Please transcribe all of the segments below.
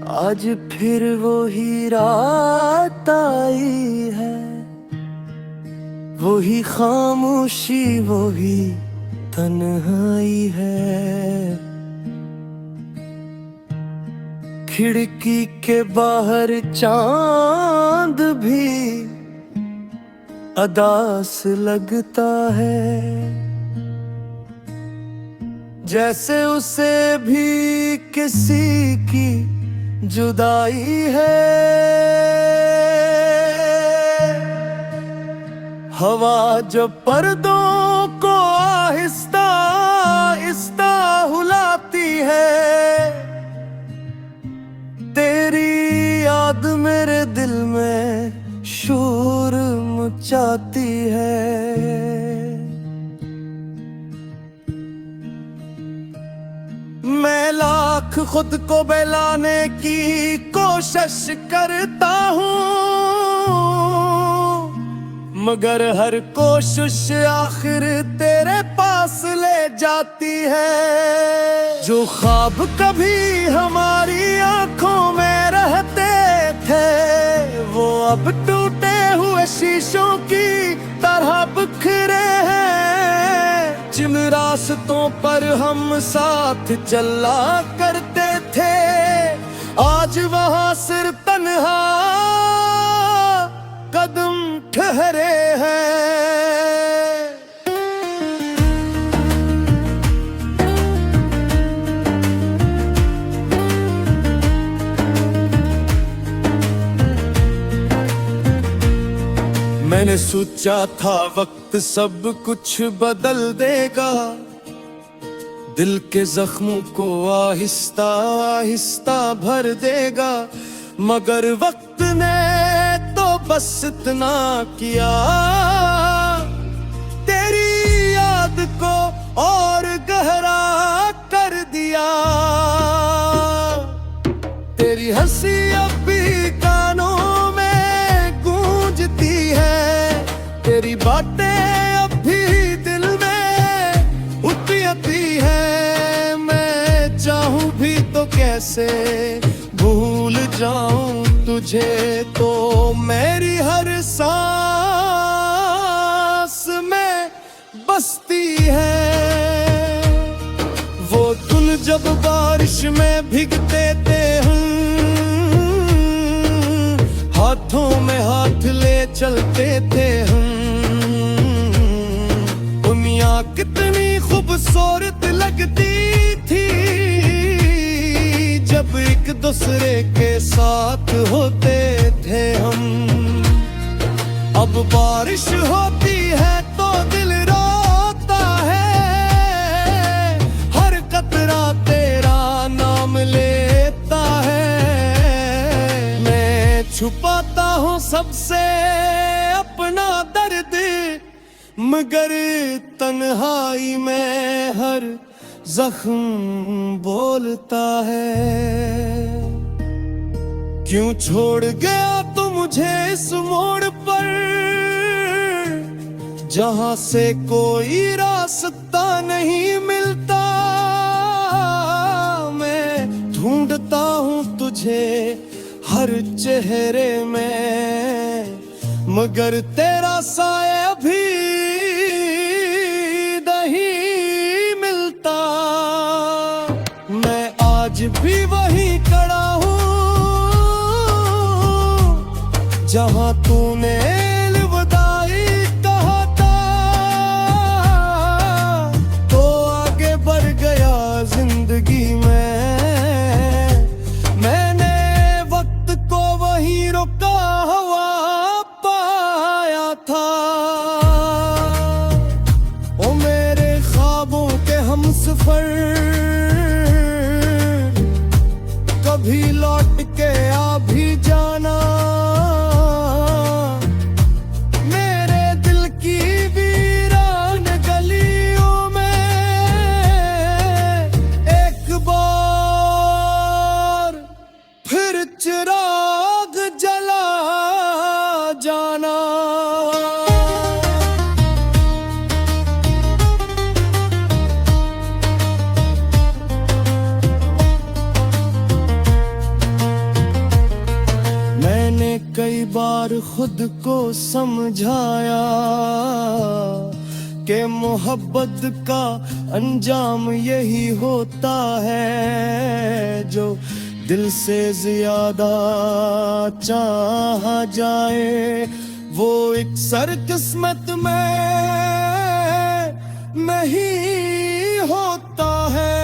आज फिर वही रात आई है, वही खामोशी, वही तन्हाई है। खिड़की के बाहर चांद भी अदास लगता है, जैसे उसे भी किसी की जुदाई है। हवा जो पर्दों को आहिस्ता आहिस्ता हुलाती है, तेरी याद मेरे दिल में शोर मचाती है। मैं लाख खुद को बहलाने की कोशिश करता हूँ, मगर हर कोशिश आखिर तेरे पास ले जाती है। जो ख्वाब कभी हमारी आंखों में रहते थे, वो अब टूटे हुए शीशों की तरह बिखरे हैं। जिन रास्तों पर हम साथ चला करते थे, आज वहां सिर्फ तन्हा कदम ठहरे हैं। मैंने सोचा था वक्त सब कुछ बदल देगा, दिल के जख्मों को आहिस्ता आहिस्ता भर देगा। मगर वक्त ने तो बस इतना किया, तेरी याद को और गहरा कर दिया। तेरी हंसी अब भी कानों में गूंजती है, तेरी बातें अब भी दिल में उतरती है। मैं चाहूं भी तो कैसे भूल जाऊं तुझे, तो मेरी हर सांस में बसती है। वो धुन जब बारिश में भीगते थे हम, हाथों में हाथ ले चलते थे हम। दुनिया कितनी खूबसूरत लगती थी जब एक दूसरे के साथ होते थे हम। अब बारिश होती है तो दिल रोता है, हर कतरा तेरा नाम लेता है। मैं छुपाता हूँ सबसे अपना दर्द, मगर तन्हाई में हर जख्म बोलता है। क्यों छोड़ गया तू मुझे इस मोड़ पर, जहां से कोई रास्ता नहीं मिलता। मैं ढूंढता हूँ तुझे हर चेहरे में, मगर तेरा साया भी नहीं मिलता। मैं आज भी वहीं खड़ा हूँ जहां तूने अलविदाई कहा था, तो आगे बढ़ गया जिंदगी में। मैंने वक्त को वहीं रोका हुआ पाया था। ओ मेरे ख्वाबों के हमसफर, कभी लौट के आ भी जाना। मेरे दिल की वीरान गलियों में एक बार फिर चिराग जला जाना। बार खुद को समझाया कि मोहब्बत का अंजाम यही होता है, जो दिल से ज्यादा चाहा जाए वो एक सर किस्मत में नहीं होता है।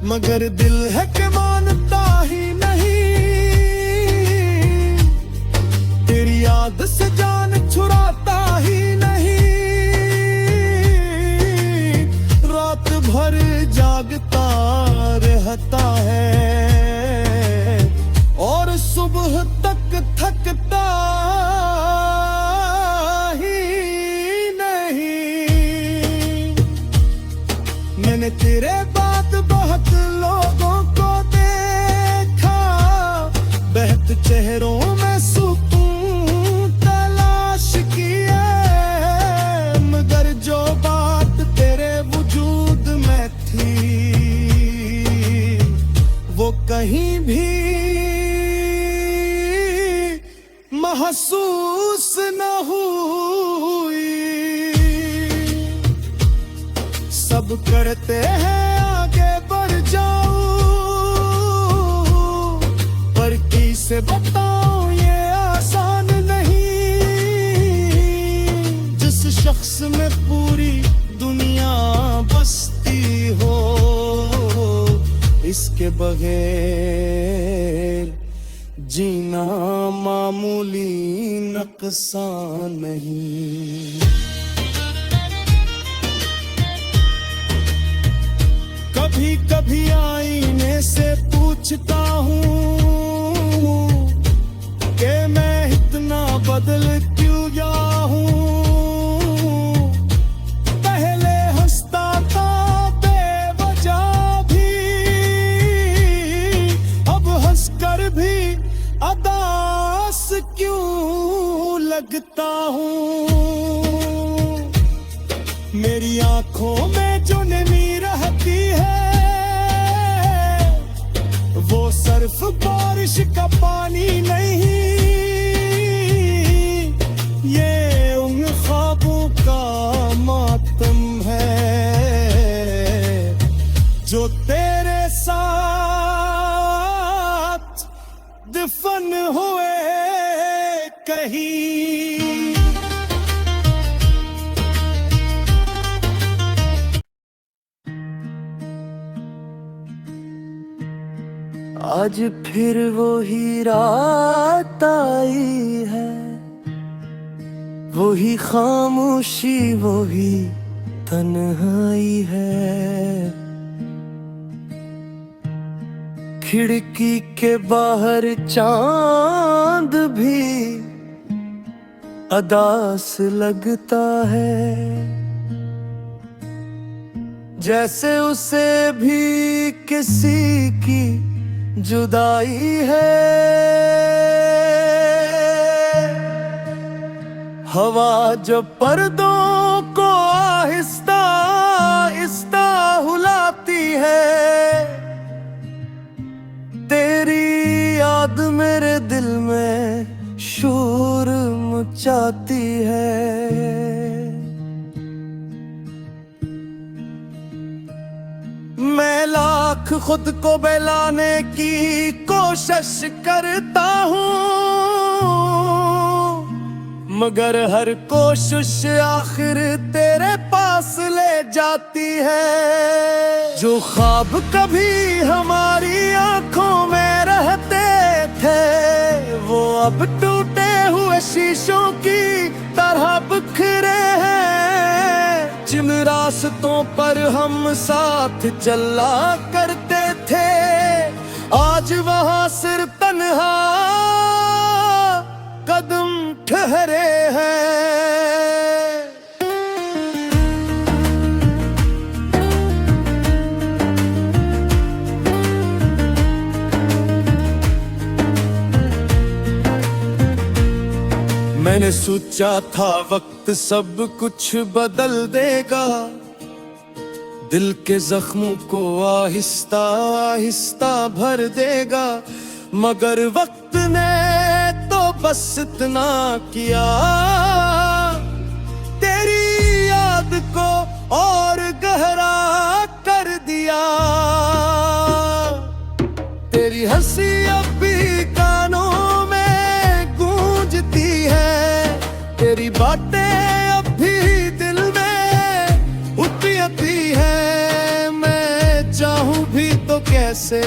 मगर दिल है कि मानता ही नहीं, तेरी याद से जान छुड़ाता ही नहीं, रात भर जागता रहता है और सुबह तक थकता ही नहीं। मैंने तेरे बाद बहुत लोगों को देखा, बहत चेहरों में सुकून तलाश किया, मगर जो बात तेरे वजूद में थी वो कहीं भी महसूस न हुई। सब करते हैं आगे बढ़ जाऊं, पर किसे बताऊं ये आसान नहीं। जिस शख्स में पूरी दुनिया बसती हो, इसके बगैर जीना मामूली नुकसान नहीं। कभी कभी आईने से पूछता हूँ कि मैं इतना बदल क्यों गया हूँ। पहले हंसता था बेवजह भी, अब हंसकर भी अदास क्यों लगता हूँ। मेरी आंखों में जो नमी रहती है वो सिर्फ बारिश का पानी नहीं, ये उन ख्वाबों का मातम है जो तेरे साथ दफन हुए कहीं। आज फिर वही रात आई है, वही खामोशी वही तन्हाई है। खिड़की के बाहर चांद भी अदास लगता है, जैसे उसे भी किसी की जुदाई है। हवा जब पर्दों को आहिस्ता आहिस्ता हुलाती है, तेरी याद मेरे दिल में शोर मचाती है। मैं लाख खुद को बहलाने की कोशिश करता हूँ, मगर हर कोशिश आखिर तेरे पास ले जाती है। जो ख्वाब कभी हमारी आंखों में रहते थे वो अब टूटे हुए शीशों की तरह बिखरे हैं। जिन रास्तों पर हम साथ चला करते थे आज वहां सिर्फ तन्हा कदम ठहरे हैं। मैंने सोचा था वक्त सब कुछ बदल देगा, दिल के जख्मों को आहिस्ता आहिस्ता भर देगा, मगर वक्त ने तो बस इतना किया, तेरी याद को और गहरा कर दिया। तेरी हंसी अब भी कानों में गूंजती है, तेरी बातें अब भी दिल में उतरती है। मैं चाहूं भी तो कैसे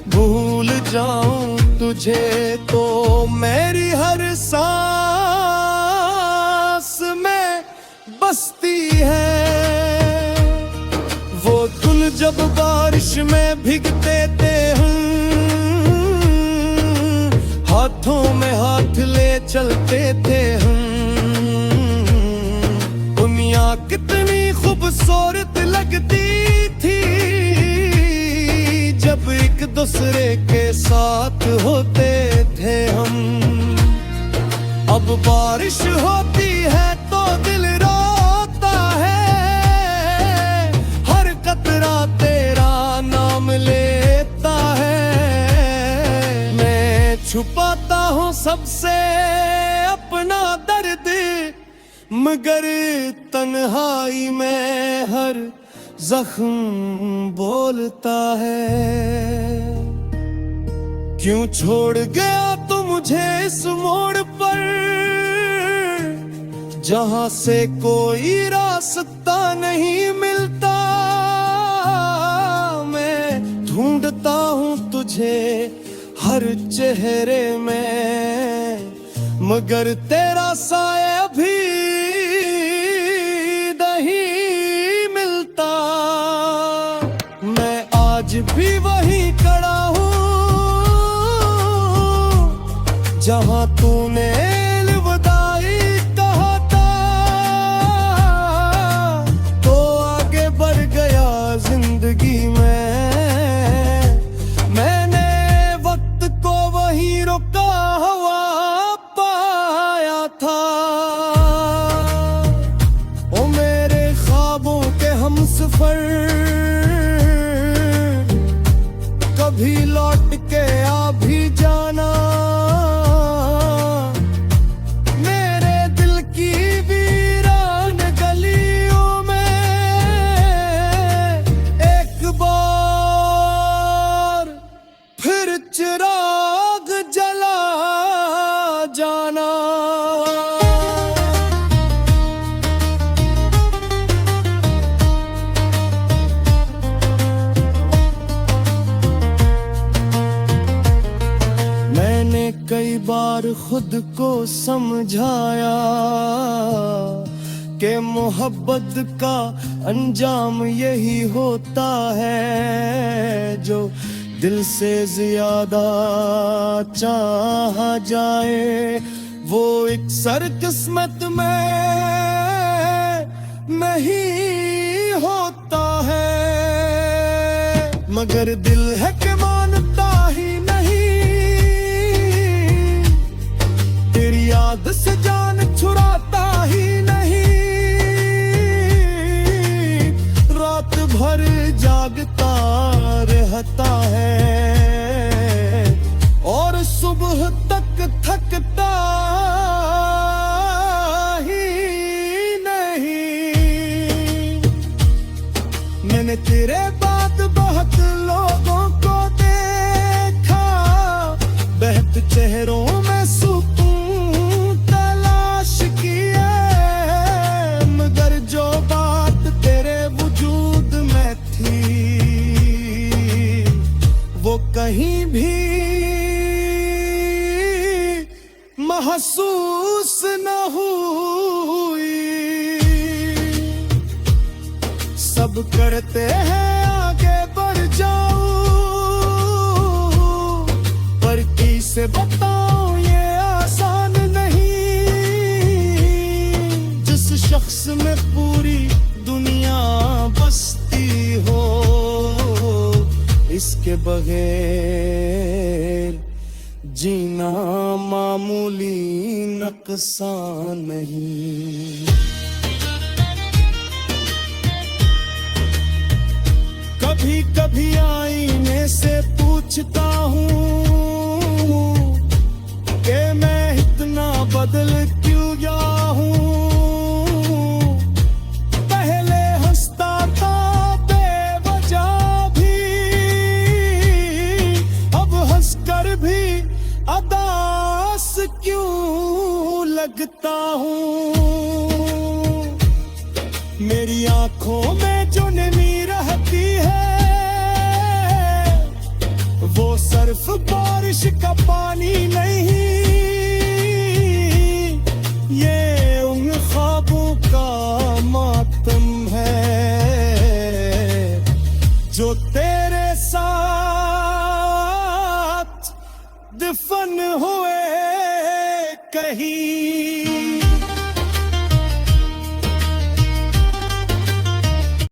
भूल जाऊं तुझे, तो मेरी हर सांस में बसती है। वो दिन जब बारिश में भीगते थे हम, हाथों में हाथ ले चलते थे हम। दुनिया कितनी खूबसूरत लगती थी जब एक दूसरे के साथ होते थे हम। अब बारिश होती है तो दिल रोता है, हर कतरा तेरा नाम लेता है। मैं छुपाता हूँ सबसे अपना दर्द, मगर तन्हाई में हर जख्म बोलता है। क्यों छोड़ गया तू मुझे इस मोड़ पर, जहां से कोई रास्ता नहीं मिलता। मैं ढूंढता हूँ तुझे हर चेहरे में, मगर तेरा साया भी नहीं मिलता। मैं आज भी वहीं खड़ा हूँ जहां तूने अलविदाई कहा था, तो आगे बढ़ गया जिंदगी में। मैंने वक्त को वहीं रोका हुआ पाया था। ओ मेरे ख्वाबों के हमसफर, कभी लौट के आ भी जाना। मेरे दिल की वीरान गलियों में एक बार फिर चिराग जला जाना। मैंने कई बार खुद को समझाया कि मोहब्बत का अंजाम यही होता है, जो दिल से ज्यादा चाहा जाए वो एक सर किस्मत में नहीं होता है। मगर दिल है कि मानता ही नहीं, तेरी याद से जान छुड़ाता ही नहीं। रात भर जागता रहता है और सुबह तक थकता ही नहीं। मैंने तेरे बाद बहुत लोगों को देखा, बहते चेहरों में सुकून तलाश किया, मगर जो बात तेरे वजूद में थी वो कहीं भी महसूस न हुई। सब करते हैं आगे बढ़ जाऊं, पर किसे बताऊं ये आसान नहीं। जिस शख्स में पूरी दुनिया बसती हो, इसके बगैर जीना मामूली नुकसान नहीं। कभी कभी आईने से पूछता हूँ कि मैं बर्फ बारिश का पानी नहीं, ये उन ख्वाबों का मातम है जो तेरे